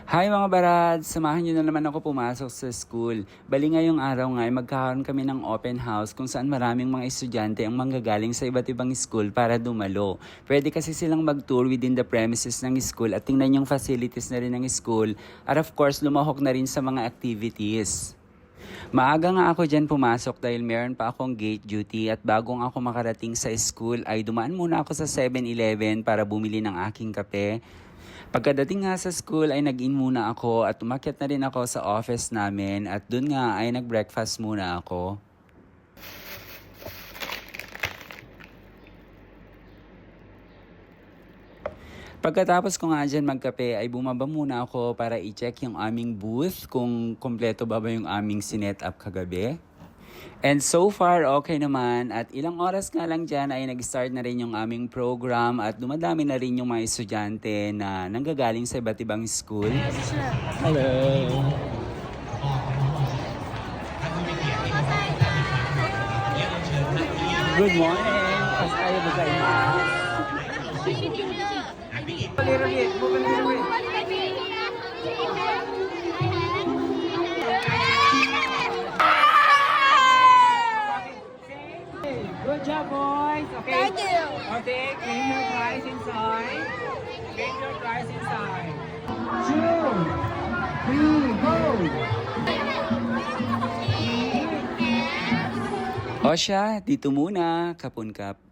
Hi mga barad! Samahan niyo na naman ako pumasok sa school. Bali ngayong araw nga ay magkakaroon kami ng open house kung saan maraming mga estudyante ang manggagaling sa iba't ibang school para dumalo. Pwede kasi silang mag-tour within the premises ng school at tingnan yung facilities na rin ng school at of course lumahok na rin sa mga activities. Maaga nga ako dyan pumasok dahil meron pa akong gate duty at bago ako makarating sa school ay dumaan muna ako sa 7-Eleven para bumili ng aking kape. Pagkadating nga sa school ay nag-in muna ako at umakyat na rin ako sa office namin at dun nga ay nag-breakfast muna ako. Pagkatapos ko nga dyan magkape ay bumaba muna ako para i-check yung aming booth kung kompleto ba yung aming sinet up kagabi. And so far, okay naman at ilang oras nga lang dyan ay nag-start na rin yung aming program at dumadami na rin yung mga estudyante na nanggagaling sa iba't ibang school. Hello! Good morning! Kasayo ba kayo? Good job, boys. Okay. Thank you. Okay, claim your prize inside. Claim your prize inside. 2, 3, go! O siya, dito muna, Kapun Kap.